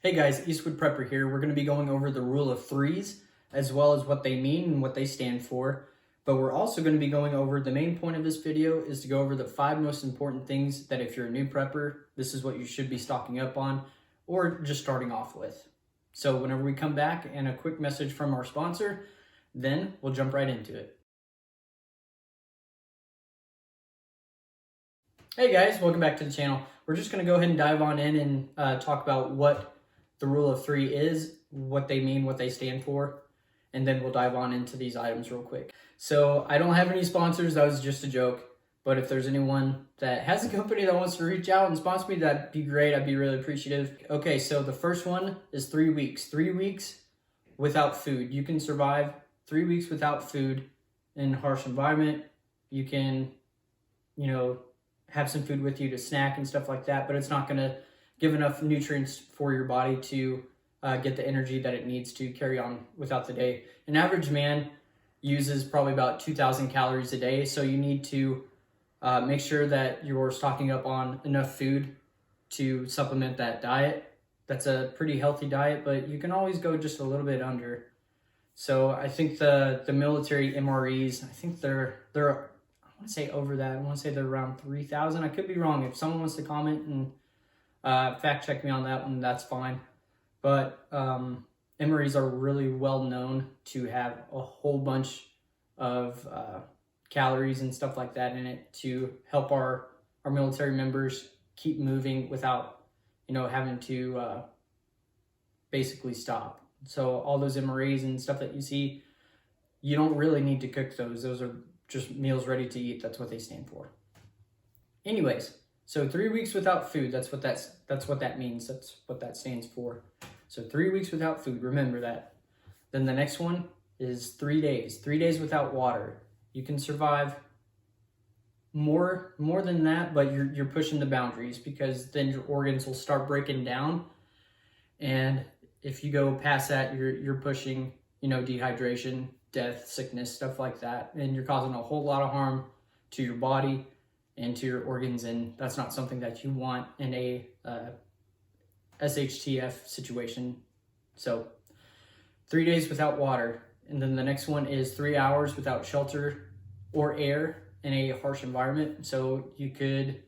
Hey guys, Eastwood Prepper here. We're going to be going over the rule of threes as well as what they mean and what they stand for. But we're also going to be going over the main point of this video is to go over the 5 most important things that if you're a new prepper, this is what you should be stocking up on or just starting off with. So whenever we come back and a quick message from our sponsor, then we'll jump right into it. Hey guys, welcome back to the channel. We're just going to go ahead and dive on in and talk about what the rule of 3 is, what they mean, what they stand for, and then we'll dive on into these items real quick. So I don't have any sponsors, that was just a joke, but if there's anyone that has a company that wants to reach out and sponsor me, that'd be great. I'd be really appreciative. Okay, so the first one is 3 weeks. 3 weeks without food. You can survive 3 weeks without food in a harsh environment. You can, have some food with you to snack and stuff like that, but it's not going to give enough nutrients for your body to get the energy that it needs to carry on without the day. An average man uses probably about 2,000 calories a day, so you need to make sure that you're stocking up on enough food to supplement that diet. That's a pretty healthy diet, but you can always go just a little bit under. So I think the military MREs, I think they're I want to say over that. I want to say they're around 3,000. I could be wrong. If someone wants to comment and fact check me on that one, that's fine. But MREs are really well known to have a whole bunch of calories and stuff like that in it to help our military members keep moving without, having to basically stop. So all those MREs and stuff that you see, you don't really need to cook those. Those are just meals ready to eat. That's what they stand for. Anyways, so 3 weeks without food, that's what that means. That's what that stands for. So 3 weeks without food, remember that. Then the next one is 3 days. 3 days without water. You can survive more than that, but you're pushing the boundaries because then your organs will start breaking down. And if you go past that, you're pushing, dehydration, death, sickness, stuff like that, and you're causing a whole lot of harm to your body and to your organs, and that's not something that you want in a shtf situation. So 3 days without water, and then the next one is 3 hours without shelter or air in a harsh environment. So you could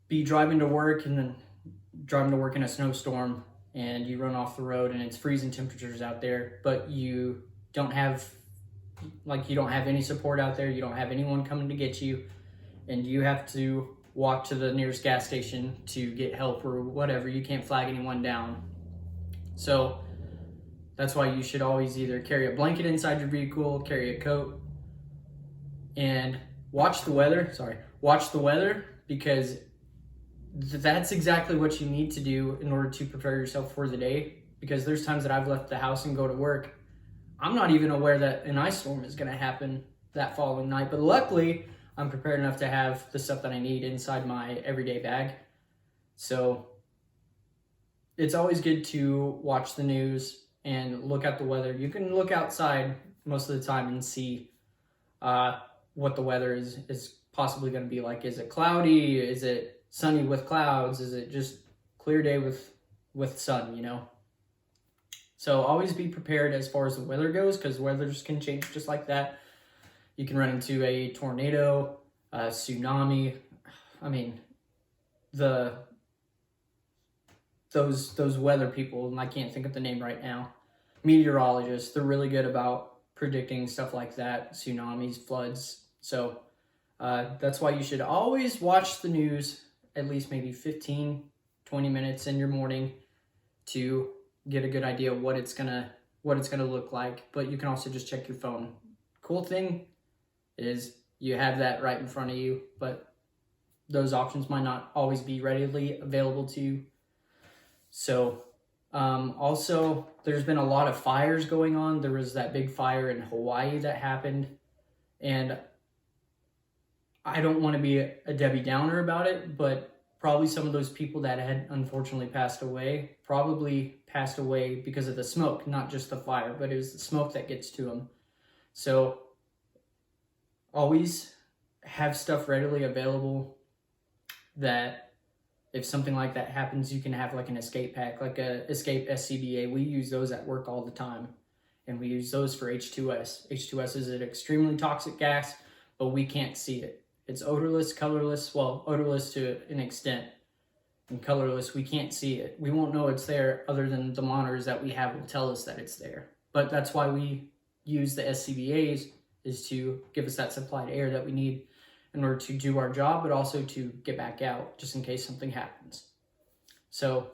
be driving to work and then driving to work in a snowstorm, and you run off the road and it's freezing temperatures out there, but you don't have any support out there. You don't have anyone coming to get you, and you have to walk to the nearest gas station to get help or whatever. You can't flag anyone down. So that's why you should always either carry a blanket inside your vehicle, carry a coat, and watch the weather, because that's exactly what you need to do in order to prepare yourself for the day. Because there's times that I've left the house and go to work, I'm not even aware that an ice storm is going to happen that following night. But luckily, I'm prepared enough to have the stuff that I need inside my everyday bag. So it's always good to watch the news and look at the weather. You can look outside most of the time and see what the weather is possibly going to be like. Is it cloudy? Is it sunny with clouds? Is it just clear day with sun, So always be prepared as far as the weather goes, because weathers can change just like that. You can run into a tornado, a tsunami. I mean, those weather people, and I can't think of the name right now, meteorologists, they're really good about predicting stuff like that, tsunamis, floods. So that's why you should always watch the news at least maybe 15, 20 minutes in your morning to get a good idea of what it's gonna look like. But you can also just check your phone. Cool thing is you have that right in front of you, but those options might not always be readily available to you. So also there's been a lot of fires going on. There was that big fire in Hawaii that happened, and I don't want to be a Debbie Downer about it, but probably some of those people that had unfortunately passed away probably passed away because of the smoke, not just the fire, but it was the smoke that gets to them. So always have stuff readily available that if something like that happens, you can have like an escape pack, like a escape SCBA. We use those at work all the time, and we use those for H2S. H2S is an extremely toxic gas, but we can't see it. It's odorless, colorless, well, odorless to an extent, and colorless. We can't see it. We won't know it's there other than the monitors that we have will tell us that it's there. But that's why we use the SCBAs, is to give us that supplied air that we need in order to do our job, but also to get back out just in case something happens. So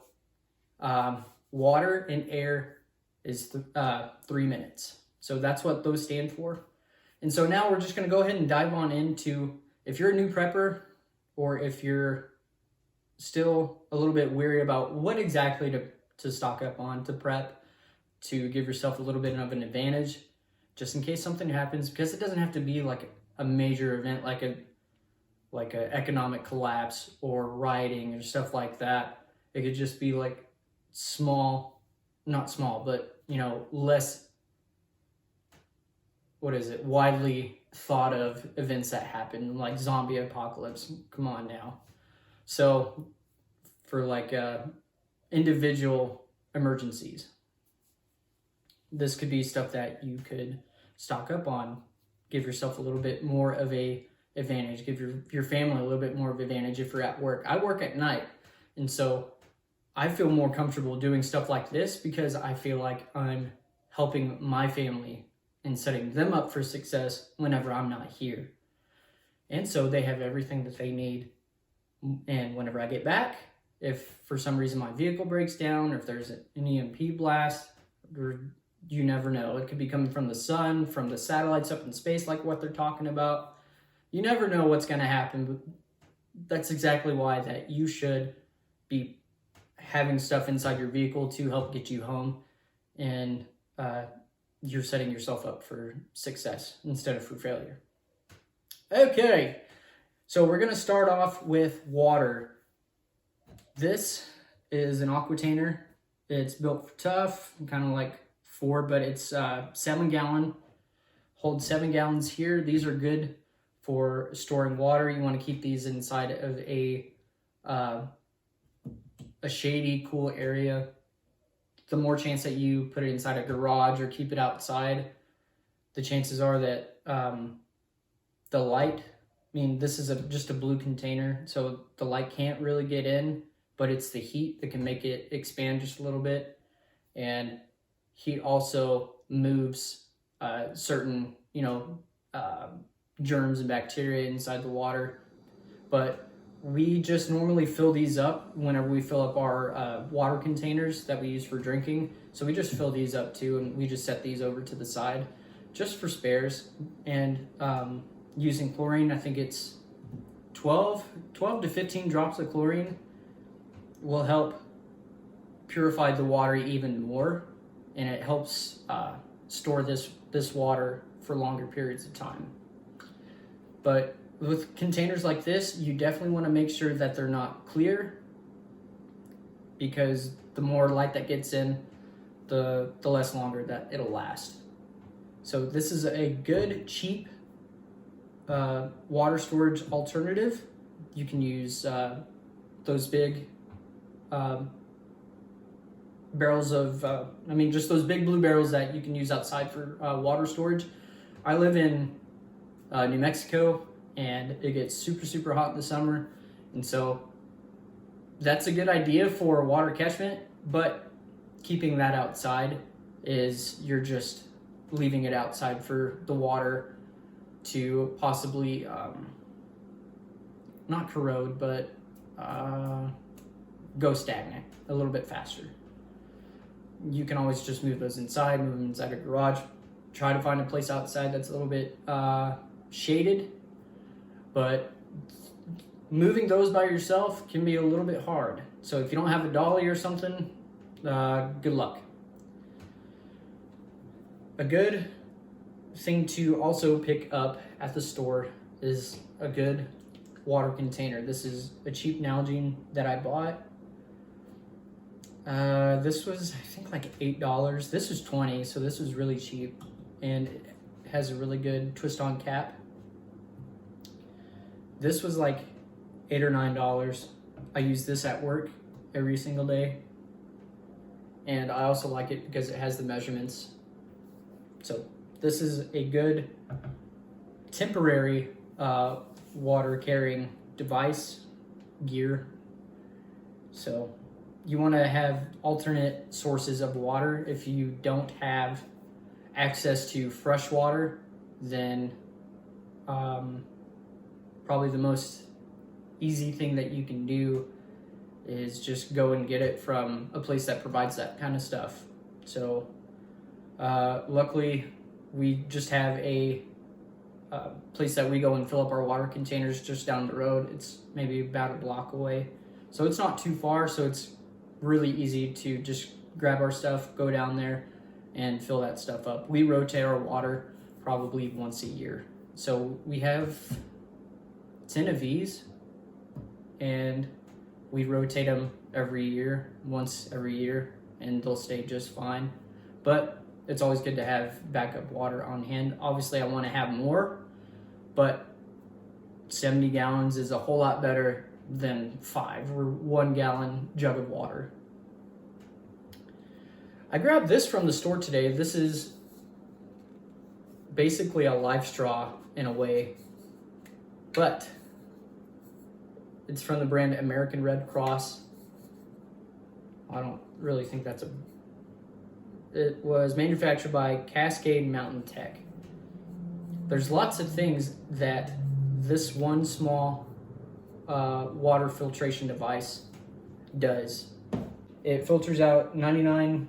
water and air is 3 minutes. So that's what those stand for. And so now we're just going to go ahead and dive on into, if you're a new prepper, or if you're still a little bit weary about what exactly to stock up on, to prep, to give yourself a little bit of an advantage, just in case something happens, because it doesn't have to be like a major event, like a economic collapse or rioting or stuff like that. It could just be like small, not small, but less, widely thought of events that happen, like zombie apocalypse. Come on now. So for like individual emergencies, this could be stuff that you could stock up on, give yourself a little bit more of a advantage, give your family a little bit more of advantage if you're at work. I work at night, and so I feel more comfortable doing stuff like this because I feel like I'm helping my family and setting them up for success whenever I'm not here. And so they have everything that they need. And whenever I get back, if for some reason my vehicle breaks down, or if there's an EMP blast, or you never know. It could be coming from the sun, from the satellites up in space, like what they're talking about. You never know what's going to happen, but that's exactly why that you should be having stuff inside your vehicle to help get you home, and you're setting yourself up for success instead of for failure. Okay, so we're going to start off with water. This is an aquatainer. It's built for tough, kind of like Ford, but it's 7 gallon. Holds 7 gallons here. These are good for storing water. You want to keep these inside of a shady, cool area. The more chance that you put it inside a garage or keep it outside, the chances are that the light, this is just a blue container, so the light can't really get in, but it's the heat that can make it expand just a little bit. And heat also moves certain, germs and bacteria inside the water. But we just normally fill these up whenever we fill up our water containers that we use for drinking. So we just fill these up too, and we just set these over to the side just for spares. And using chlorine, I think it's 12 to 15 drops of chlorine will help purify the water even more, and it helps store this water for longer periods of time. But with containers like this, you definitely want to make sure that they're not clear, because the more light that gets in, the less longer that it'll last. So this is a good, cheap water storage alternative. You can use those big barrels of, just those big blue barrels that you can use outside for water storage. I live in New Mexico, and it gets super, super hot in the summer. And so that's a good idea for water catchment, but keeping that outside is you're just leaving it outside for the water to possibly, not corrode, but go stagnant a little bit faster. You can always just move those inside, move them inside a garage. Try to find a place outside that's a little bit shaded, but moving those by yourself can be a little bit hard. So if you don't have a dolly or something, good luck. A good thing to also pick up at the store is a good water container. This is a cheap Nalgene that I bought. This was, I think, like $8. This was $20, so this was really cheap, and it has a really good twist-on cap. This was like $8 or $9, I use this at work every single day. And I also like it because it has the measurements. So this is a good temporary water carrying device, gear. So you want to have alternate sources of water. If you don't have access to fresh water, then probably the most easy thing that you can do is just go and get it from a place that provides that kind of stuff. So luckily we just have a place that we go and fill up our water containers just down the road. It's maybe about a block away, so it's not too far, so it's really easy to just grab our stuff, go down there and fill that stuff up. We rotate our water probably once a year, so we have 10 of these and we rotate them once every year, and they'll stay just fine. But it's always good to have backup water on hand. Obviously, I want to have more, but 70 gallons is a whole lot better than 5 or 1 gallon jug of water. I grabbed this from the store today. This is basically a life straw in a way, but it's from the brand American Red Cross. I don't really think that's it was manufactured by Cascade Mountain Tech. There's lots of things that this one small water filtration device does. It filters out 99%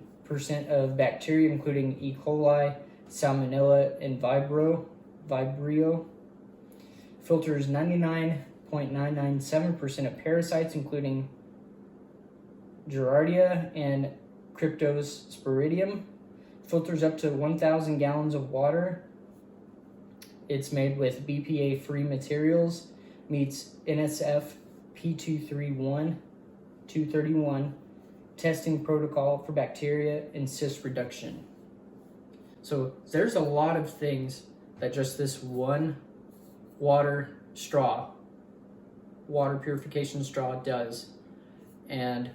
of bacteria, including E. coli, Salmonella, and Vibrio. Filters 99.997% of parasites, including Giardia and Cryptosporidium. Filters up to 1,000 gallons of water. It's made with BPA-free materials, meets NSF P231 testing protocol for bacteria and cyst reduction. So there's a lot of things that just this one water purification straw does. And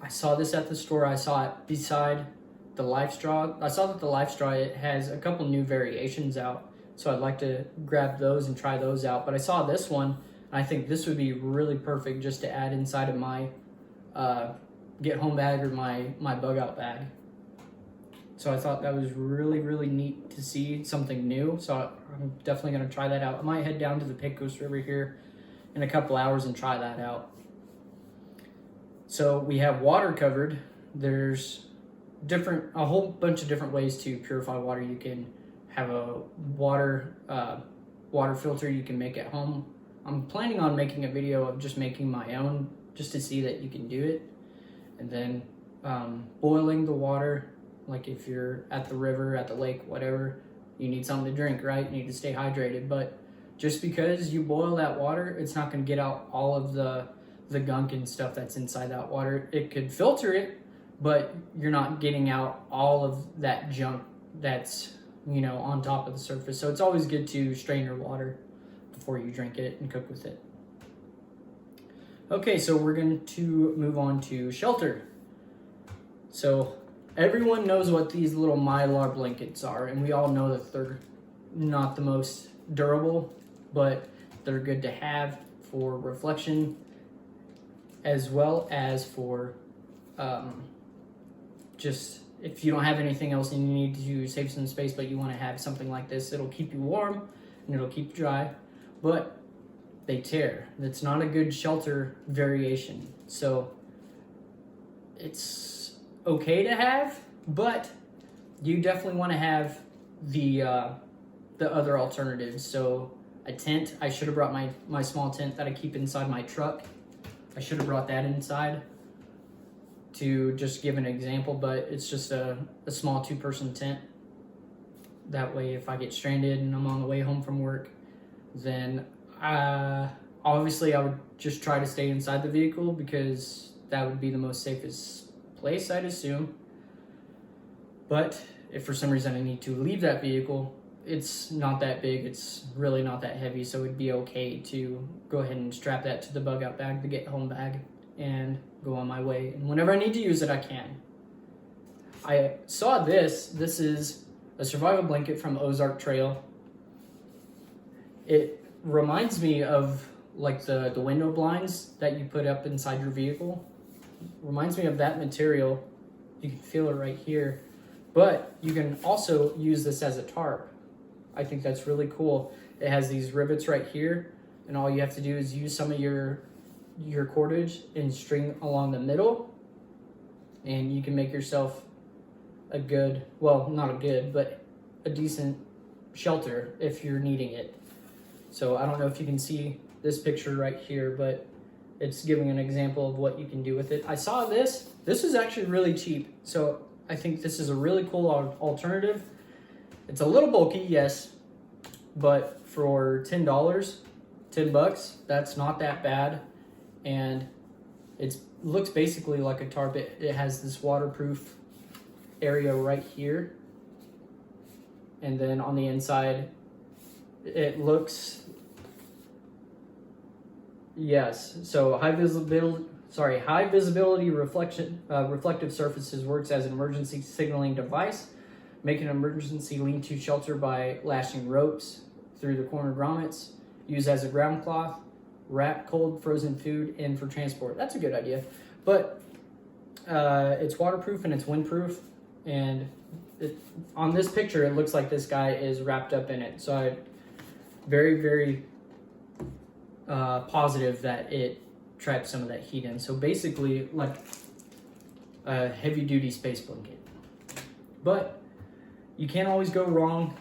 I saw this at the store. I saw it beside the Life Straw. I saw that the Life Straw, it has a couple new variations out, so I'd like to grab those and try those out. But I saw this one, and I think this would be really perfect just to add inside of my get home bag or my bug out bag. So I thought that was really, really neat to see something new. So I'm definitely going to try that out. I might head down to the Pecos River here in a couple hours and try that out. So we have water covered. There's a whole bunch of different ways to purify water. You can have a water filter you can make at home. I'm planning on making a video of just making my own, just to see that you can do it. And then boiling the water, like if you're at the river, at the lake, whatever, you need something to drink, right? You need to stay hydrated. But just because you boil that water, it's not going to get out all of the gunk and stuff that's inside that water. It could filter it, but you're not getting out all of that junk that's, on top of the surface. So it's always good to strain your water before you drink it and cook with it. Okay, so we're going to move on to shelter. So everyone knows what these little Mylar blankets are, and we all know that they're not the most durable, but they're good to have for reflection, as well as for just if you don't have anything else and you need to save some space, but you want to have something like this. It'll keep you warm and it'll keep you dry, but they tear. That's not a good shelter variation. So it's okay to have, but you definitely want to have the other alternatives. So a tent. I should have brought my small tent that I keep inside my truck. I should have brought that inside to just give an example, but it's just a small 2-person tent. That way, if I get stranded and I'm on the way home from work, then obviously I would just try to stay inside the vehicle because that would be the most safest place, I'd assume. But if for some reason I need to leave that vehicle, it's not that big, it's really not that heavy, so it'd be okay to go ahead and strap that to the bug out bag, the get home bag, and go on my way. And whenever I need to use it, I can. I saw this. This is a survival blanket from Ozark Trail. It reminds me of like the window blinds that you put up inside your vehicle. Reminds me of that material. You can feel it right here. But you can also use this as a tarp. I think that's really cool. It has these rivets right here, and all you have to do is use some of your cordage and string along the middle, and you can make yourself a good, well, not a good, but a decent shelter if you're needing it. So I don't know if you can see this picture right here, but it's giving an example of what you can do with it. I saw this. This is actually really cheap, so I think this is a really cool alternative. It's a little bulky, yes, but for $10, $10, that's not that bad. And it looks basically like a tarp. It has this waterproof area right here. And then on the inside, it looks, yes, so high visibility reflective surfaces works as an emergency signaling device. Make an emergency lean-to shelter by lashing ropes through the corner grommets. Use as a ground cloth. Wrap cold frozen food in for transport. That's a good idea. But it's waterproof and it's windproof. And on this picture, it looks like this guy is wrapped up in it. So I'm very, very positive that it traps some of that heat in. So basically like a heavy-duty space blanket. But you can't always go wrong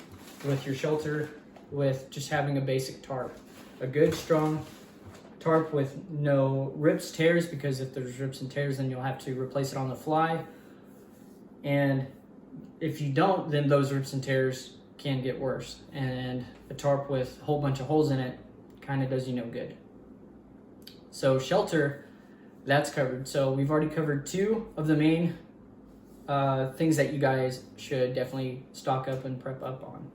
with your shelter with just having a basic tarp. A good, strong tarp with no rips, tears, because if there's rips and tears, then you'll have to replace it on the fly. And if you don't, then those rips and tears can get worse. And a tarp with a whole bunch of holes in it kind of does you no good. So shelter, that's covered. So we've already covered two of the main things that you guys should definitely stock up and prep up on.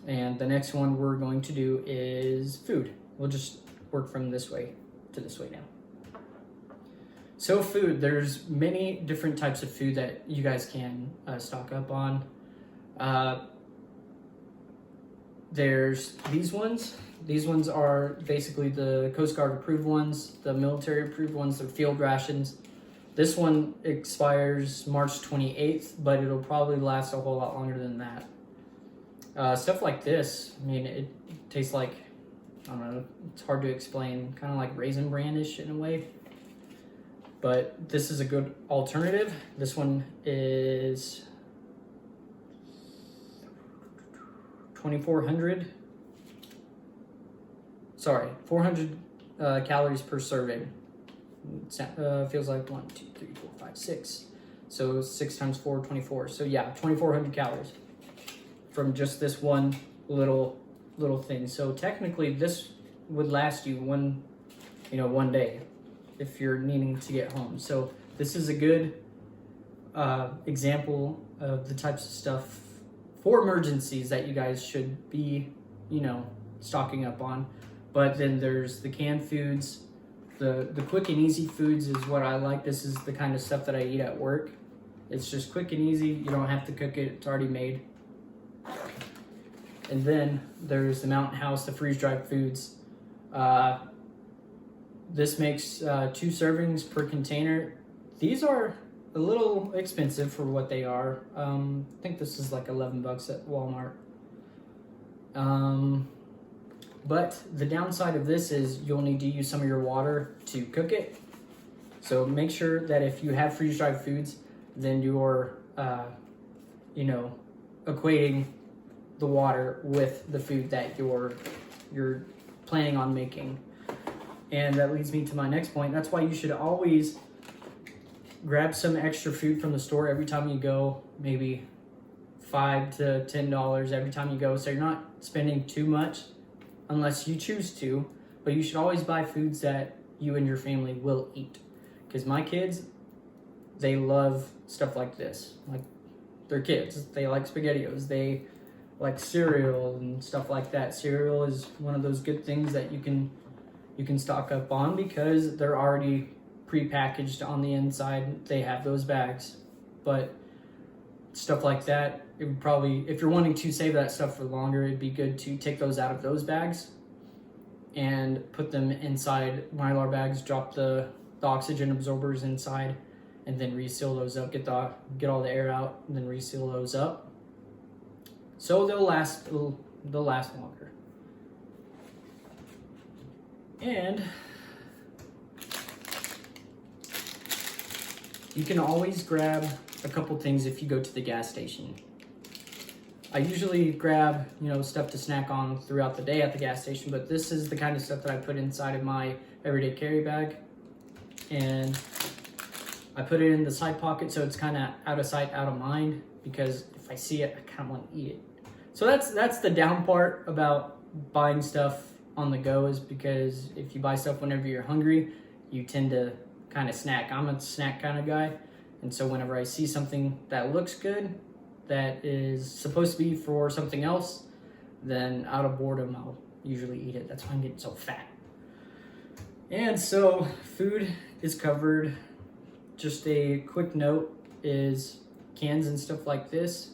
And the next one we're going to do is food. We'll just work from this way to this way now. So food, there's many different types of food that you guys can stock up on. There's these ones. These ones are basically the Coast Guard approved ones, the military approved ones, they're field rations. This one expires March 28th, but it'll probably last a whole lot longer than that. Stuff like this, I mean, it tastes like, I don't know, it's hard to explain, kind of like Raisin Bran-ish in a way. But this is a good alternative. This one is 400 calories per serving. Feels like 1, 2, 3, 4, 5, 6. So 6 times 4, 24. So yeah, 2,400 calories from just this one little thing. So technically this would last you one day if you're needing to get home. So this is a good example of the types of stuff for emergencies that you guys should be, stocking up on. But then there's the canned foods. The quick and easy foods is what I like. This is the kind of stuff that I eat at work. It's just quick and easy. You don't have to cook it. It's already made. And then there's the Mountain House, the freeze-dried foods. This makes 2 servings per container. These are a little expensive for what they are. I think this is like $11 at Walmart. But the downside of this is you'll need to use some of your water to cook it. So make sure that if you have freeze-dried foods, then you're, equating the water with the food that you're planning on making. And that leads me to my next point. That's why you should always grab some extra food from the store every time you go, maybe $5 to $10 every time you go. So you're not spending too much unless you choose to, but you should always buy foods that you and your family will eat. Because my kids, they love stuff like this. Like, they're kids. They like SpaghettiOs. They like cereal and stuff like that. Cereal is one of those good things that you can stock up on because they're already pre-packaged on the inside. They have those bags. But stuff like that, it would probably, if you're wanting to save that stuff for longer, it'd be good to take those out of those bags and put them inside Mylar bags, drop the oxygen absorbers inside, and then reseal those up, get all the air out, and then reseal those up. So they'll last longer. And you can always grab a couple things if you go to the gas station. I usually grab, stuff to snack on throughout the day at the gas station, but this is the kind of stuff that I put inside of my everyday carry bag. And I put it in the side pocket so it's kind of out of sight, out of mind, because if I see it, I kind of want to eat it. So that's the down part about buying stuff on the go, is because if you buy stuff whenever you're hungry, you tend to kind of snack. I'm a snack kind of guy. And so whenever I see something that looks good, that is supposed to be for something else, then out of boredom, I'll usually eat it. That's why I'm getting so fat. And so food is covered. Just a quick note is cans and stuff like this.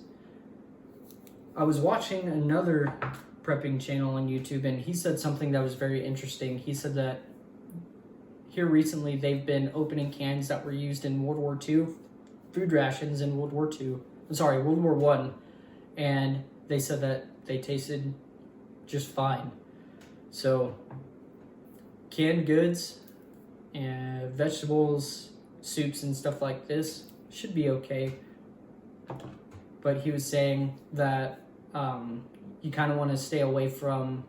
I was watching another prepping channel on YouTube, and he said something that was very interesting. He said that here recently they've been opening cans that were used in World War II, food rations in World War I, and they said that they tasted just fine. So canned goods and vegetables, soups and stuff like this should be okay. But he was saying that you kind of want to stay away from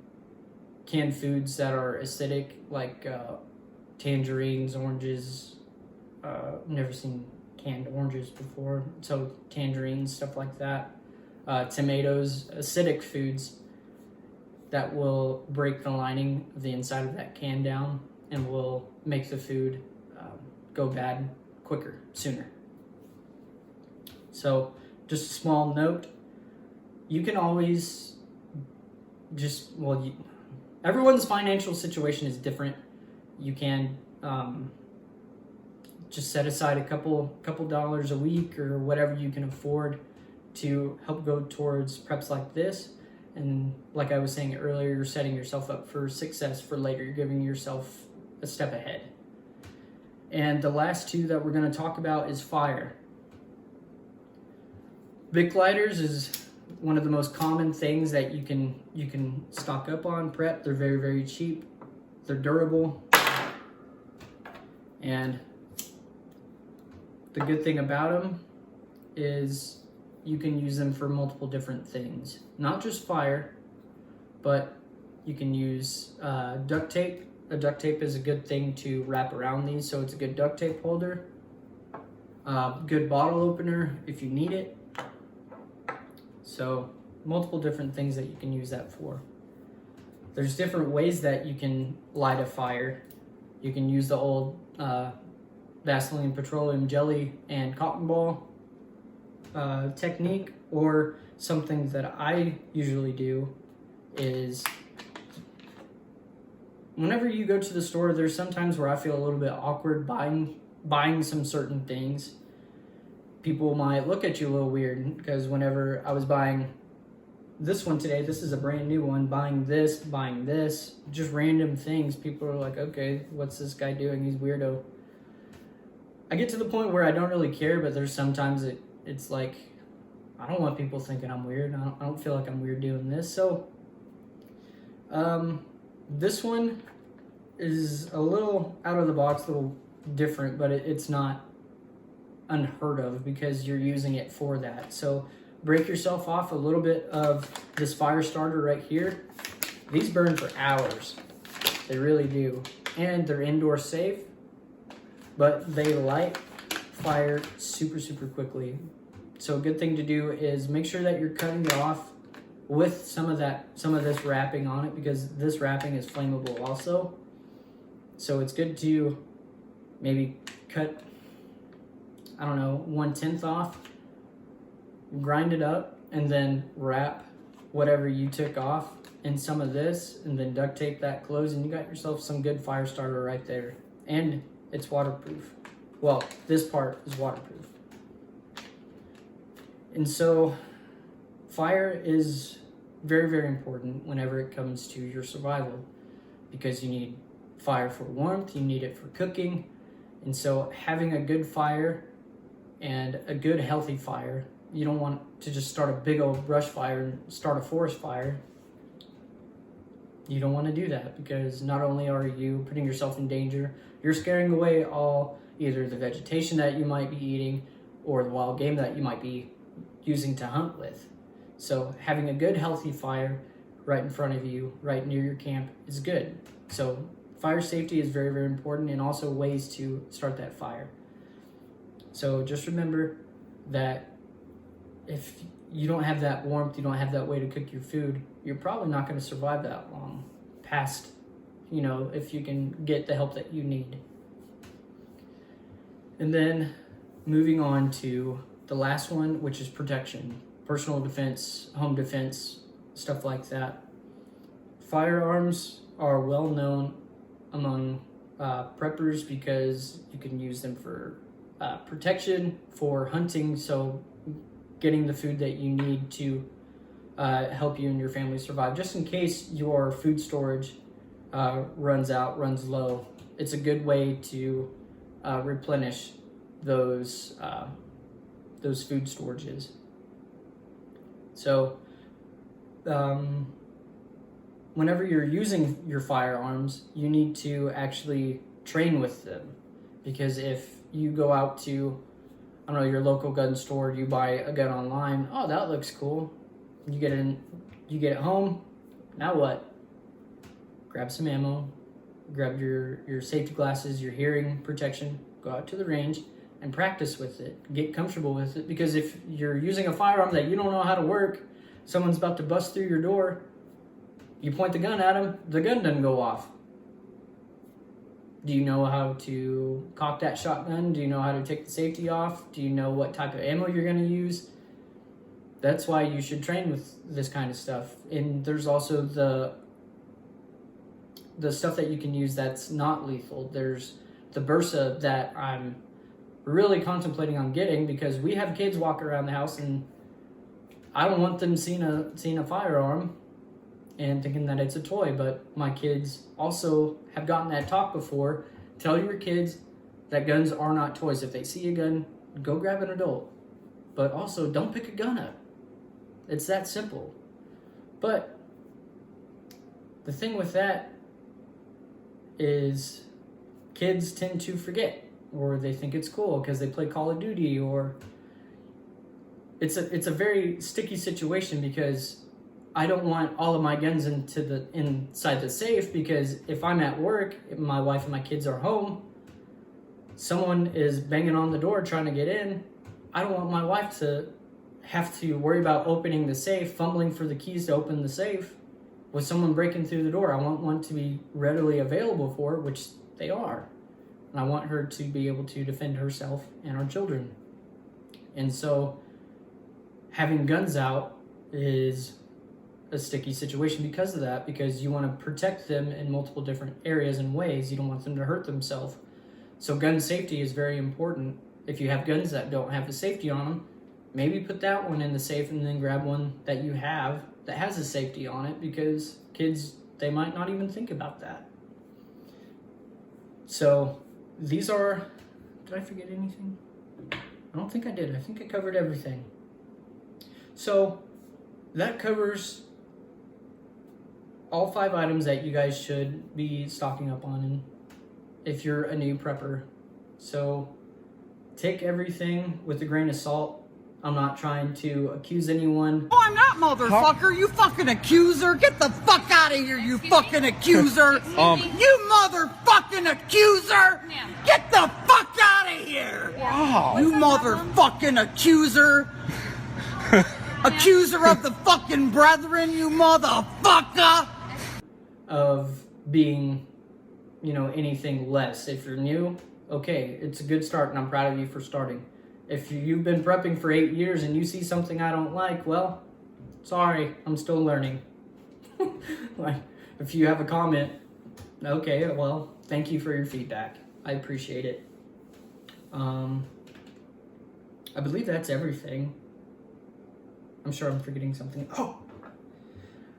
canned foods that are acidic, like tangerines, oranges. Never seen canned oranges before, so tangerines, stuff like that. Tomatoes, acidic foods that will break the lining of the inside of that can down and will make the food go bad quicker, sooner. So just a small note, you can always everyone's financial situation is different. You can just set aside a couple dollars a week or whatever you can afford to help go towards preps like this. And like I was saying earlier, you're setting yourself up for success for later. You're giving yourself a step ahead. And the last two that we're going to talk about is fire. Bic lighters is one of the most common things that you can stock up on prep. They're very, very cheap. They're durable. And the good thing about them is you can use them for multiple different things. Not just fire, but you can use duct tape. A duct tape is a good thing to wrap around these, so it's a good duct tape holder. Good bottle opener if you need it. So multiple different things that you can use that for. There's different ways that you can light a fire. You can use the old Vaseline petroleum jelly and cotton ball technique, or something that I usually do is whenever you go to the store, there's sometimes where I feel a little bit awkward buying some certain things. People might look at you a little weird, because whenever I was buying this one today, this is a brand new one, buying this, just random things, people are like, okay, what's this guy doing? He's weirdo. I get to the point where I don't really care, but there's sometimes it's like, I don't want people thinking I'm weird. I don't feel like I'm weird doing this. So this one is a little out of the box, a little different, but it's not unheard of because you're using it for that. So break yourself off a little bit of this fire starter right here. These burn for hours. They really do. And they're indoor safe, but they light fire super, super quickly. So a good thing to do is make sure that you're cutting it off with some of this wrapping on it, because this wrapping is flammable also. So it's good to maybe cut, I don't know, 1/10 off, grind it up, and then wrap whatever you took off in some of this and then duct tape that closed, and you got yourself some good fire starter right there. And it's waterproof. Well, this part is waterproof. And so fire is very, very important whenever it comes to your survival, because you need fire for warmth, you need it for cooking. And so having a good fire and a good healthy fire, you don't want to just start a big old brush fire and start a forest fire. You don't want to do that, because not only are you putting yourself in danger, you're scaring away all either the vegetation that you might be eating or the wild game that you might be using to hunt with. So having a good healthy fire right in front of you, right near your camp, is good. So fire safety is very, very important, and also ways to start that fire. So just remember that if you don't have that warmth, you don't have that way to cook your food, you're probably not going to survive that long past, if you can get the help that you need. And then moving on to the last one, which is protection, personal defense, home defense, stuff like that. Firearms are well known among preppers because you can use them for protection, for hunting, so getting the food that you need to help you and your family survive. Just in case your food storage runs low, it's a good way to replenish those food storages. So whenever you're using your firearms, you need to actually train with them, because if you go out to, your local gun store, you buy a gun online, oh, that looks cool. You get it home, now what? Grab some ammo, grab your safety glasses, your hearing protection, go out to the range and practice with it. Get comfortable with it, because if you're using a firearm that you don't know how to work, someone's about to bust through your door, you point the gun at them, the gun doesn't go off. Do you know how to cock that shotgun? Do you know how to take the safety off? Do you know what type of ammo you're going to use? That's why you should train with this kind of stuff. And there's also the stuff that you can use that's not lethal. There's the Bursa that I'm really contemplating on getting, because we have kids walk around the house and I don't want them seeing a firearm and thinking that it's a toy. But my kids also have gotten that talk before. Tell your kids that guns are not toys. If they see a gun, go grab an adult. But also, don't pick a gun up. It's that simple. But the thing with that is kids tend to forget, or they think it's cool because they play Call of Duty, or it's a very sticky situation, because I don't want all of my guns inside the safe, because if I'm at work, if my wife and my kids are home, someone is banging on the door trying to get in, I don't want my wife to have to worry about opening the safe, fumbling for the keys to open the safe with someone breaking through the door. I want one to be readily available for her, which they are. And I want her to be able to defend herself and our children. And so having guns out is a sticky situation because of that, because you want to protect them in multiple different areas and ways. You don't want them to hurt themselves. So gun safety is very important. If you have guns that don't have the safety on them, maybe put that one in the safe and then grab one that you have that has a safety on it, because kids, they might not even think about that. So these are, did I forget anything? I don't think I did. I think I covered everything. So that covers all 5 items that you guys should be stocking up on if you're a new prepper. So take everything with a grain of salt. I'm not trying to accuse anyone. Oh, I'm not, motherfucker. You fucking accuser. Get the fuck out of here, you fucking accuser. You motherfucking accuser. Get the fuck out of here. Wow. You motherfucking accuser. Accuser of the fucking brethren, you motherfucker. Of being, anything less. If you're new, okay, it's a good start, and I'm proud of you for starting. If you've been prepping for 8 years and you see something I don't like, well, Sorry, I'm still learning. Like, if you have a comment, okay, well, thank you for your feedback. I appreciate it. I believe that's everything. I'm sure I'm forgetting something. Oh!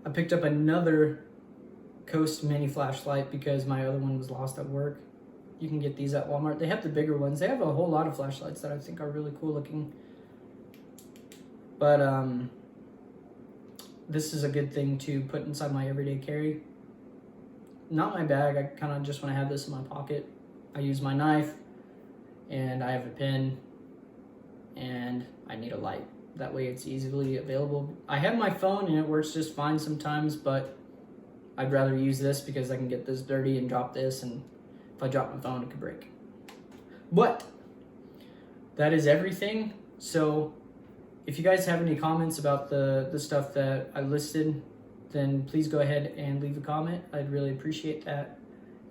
I picked up another Coast mini flashlight because my other one was lost at work. You can get these at Walmart. They have the bigger ones. They have a whole lot of flashlights that I think are really cool looking. But this is a good thing to put inside my everyday carry. Not my bag. I kind of just want to have this in my pocket. I use my knife, and I have a pen, and I need a light. That way it's easily available. I have my phone and it works just fine sometimes, but I'd rather use this because I can get this dirty and drop this, and if I drop my phone, it could break. But that is everything. So if you guys have any comments about the stuff that I listed, then please go ahead and leave a comment. I'd really appreciate that.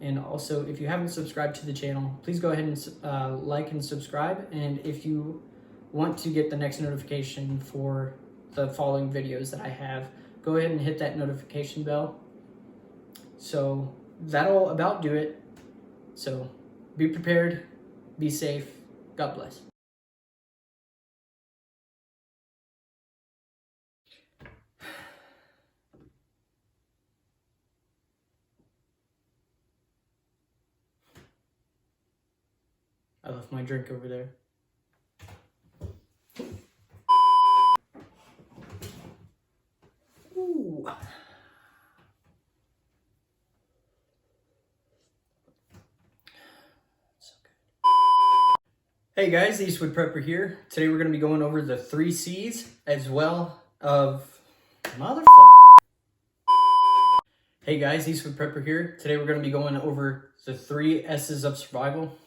And also, if you haven't subscribed to the channel, please go ahead and like and subscribe. And if you want to get the next notification for the following videos that I have, go ahead and hit that notification bell. So that'll about do it. So be prepared, be safe, God bless. I left my drink over there. Ooh. So good. Hey guys, Eastwood Prepper here. Today we're going to be going over the 3 C's as well of motherfucker. Hey guys, Eastwood Prepper here. Today we're going to be going over the 3 S's of survival.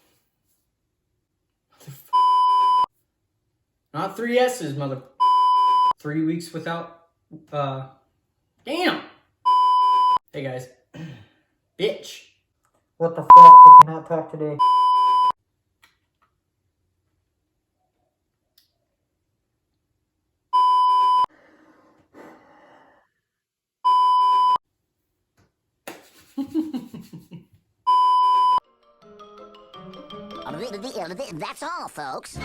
Not 3 S's, mother. 3 weeks without, damn. Hey guys. Bitch. What the fuck? I cannot talk today. That's all, folks.